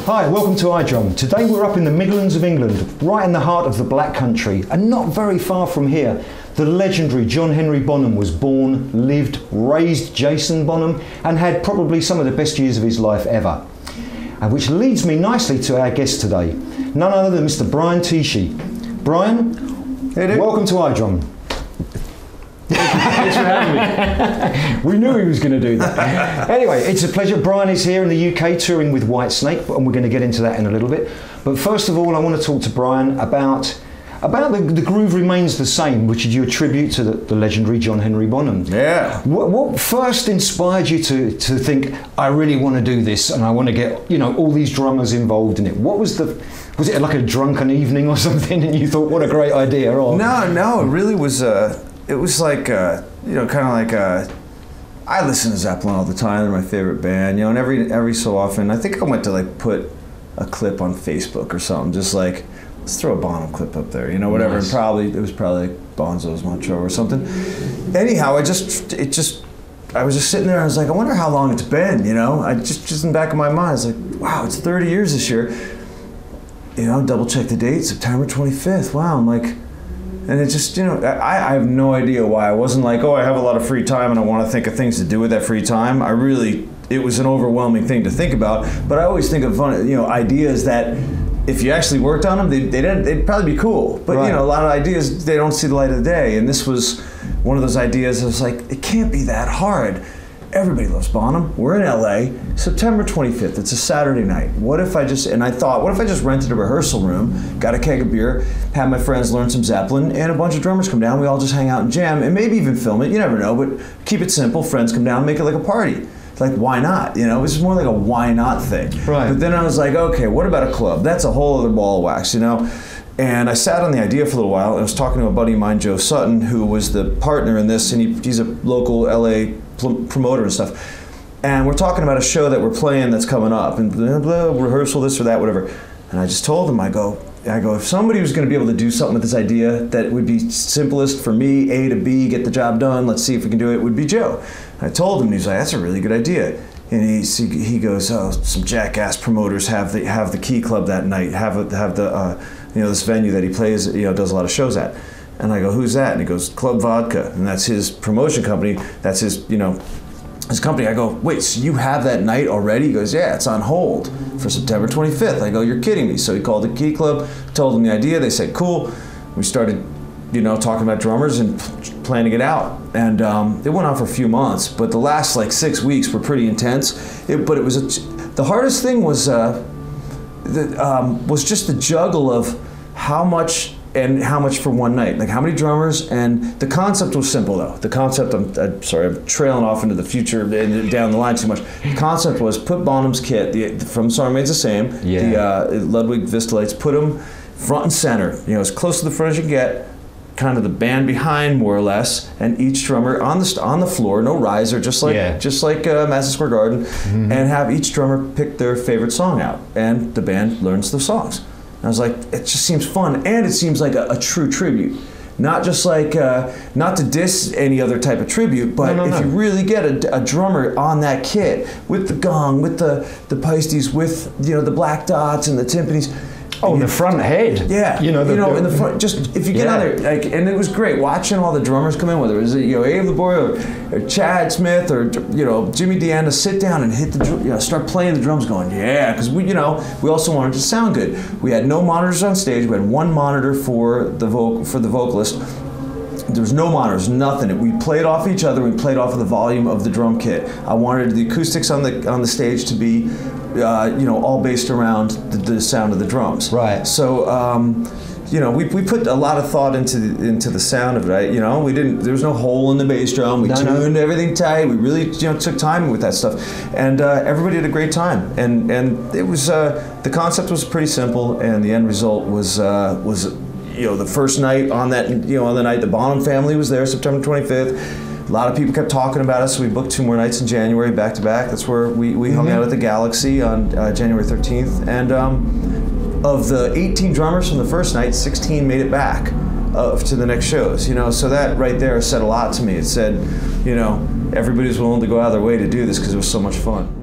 Hi, welcome to iDrum. Today we're up in the Midlands of England, right in the heart of the Black Country, and not very far from here. The legendary John Henry Bonham was born, lived, raised Jason Bonham, and had probably some of the best years of his life ever. And which leads me nicely to our guest today, none other than Mr. Brian Tichy. Brian, welcome to iDrum. Thanks for having me. We knew he was going to do that. Anyway, it's a pleasure. Brian is here in the UK touring with Whitesnake, and we're going to get into that in a little bit. But first of all, I want to talk to Brian about the groove remains the same, which you attribute to the legendary John Henry Bonham. Yeah. What first inspired you to think, I really want to do this and I want to get, all these drummers involved in it? Was it like a drunken evening or something and you thought, what a great idea? Or? No, it really was, it was like, kind of like, I listen to Zeppelin all the time. They're my favorite band, and every so often, I think I went to like put a clip on Facebook or something, just like, let's throw a Bonham clip up there, whatever. Nice. And it was probably like Bonzo's Montreaux or something. Anyhow, I was just sitting there and I was like, I wonder how long it's been, I just in the back of my mind, I was like, wow, it's 30 years this year. Double check the date, September 25th. Wow, I'm like, and it just, I have no idea why. I wasn't like, oh, I have a lot of free time and I want to think of things to do with that free time. It was an overwhelming thing to think about, but I always think of fun, ideas that if you actually worked on them, they'd probably be cool. But right. A lot of ideas, they don't see the light of the day. And this was one of those ideas. I was like, it can't be that hard. Everybody loves Bonham. We're in LA, September 25th. It's a Saturday night. What if I just rented a rehearsal room, got a keg of beer, had my friends learn some Zeppelin, and a bunch of drummers come down. We all just hang out and jam, and maybe even film it. You never know, but keep it simple. Friends come down, make it like a party. Like, why not? It was more like a why not thing. Right. But then I was like, okay, what about a club? That's a whole other ball of wax, And I sat on the idea for a little while. I was talking to a buddy of mine, Joe Sutton, who was the partner in this, and he's a local LA promoter and stuff. And we're talking about a show that we're playing that's coming up, and blah, blah, rehearsal, this or that, whatever. And I just told him, I go, if somebody was going to be able to do something with this idea that would be simplest for me, A to B, get the job done, let's see if we can do it, would be Joe. I told him, and he's like, that's a really good idea. And he goes, oh, some jackass promoters have the Key Club that night, have the this venue that he plays, does a lot of shows at. And I go, who's that? And he goes, Club Vodka, and that's his promotion company. That's his, his company. I go, wait, so you have that night already? He goes, yeah, it's on hold for September 25th. I go, you're kidding me. So he called the Key Club, told them the idea. They said, cool. We started, talking about drummers and planning it out. And it went on for a few months, but the last like 6 weeks were pretty intense. The hardest thing was just the juggle of how much for one night, like how many drummers. And the concept was simple though. The concept, I'm sorry, I'm trailing off into the future and down the line too much. The concept was put Bonham's kit, from Song Remains the Same, the Ludwig Vistalites, put them front and center, as close to the front as you can get, kind of the band behind more or less, and each drummer on the floor, no riser, just like Madison Square Garden, and have each drummer pick their favorite song out, and the band learns the songs. And I was like, it just seems fun, and it seems like a true tribute. Not just like, not to diss any other type of tribute, but if you really get a drummer on that kit, with the gong, with the pasties, with the black dots and the timpanis. Oh, the front head. Yeah. In the front, just if you get on there, and it was great watching all the drummers come in, whether it was Abe LeBoy or Chad Smith or Jimmy Deanna, sit down and hit the start playing the drums, going because we also wanted to sound good. We had no monitors on stage. We had one monitor for the vocalist. There was no monitors, nothing. We played off each other. We played off of the volume of the drum kit. I wanted the acoustics on the stage to be, all based around the sound of the drums. Right. So, we put a lot of thought into the sound of it. There was no hole in the bass drum. We tuned everything tight. We really, took time with that stuff, and everybody had a great time. And it was the concept was pretty simple, and the end result was the first night on that, on the night the Bonham family was there, September 25th. A lot of people kept talking about us, so we booked 2 more nights in January, back to back. That's where we hung out at the Galaxy on January 13th. And of the 18 drummers from the first night, 16 made it back to the next shows. So that right there said a lot to me. It said, everybody was willing to go out of their way to do this because it was so much fun.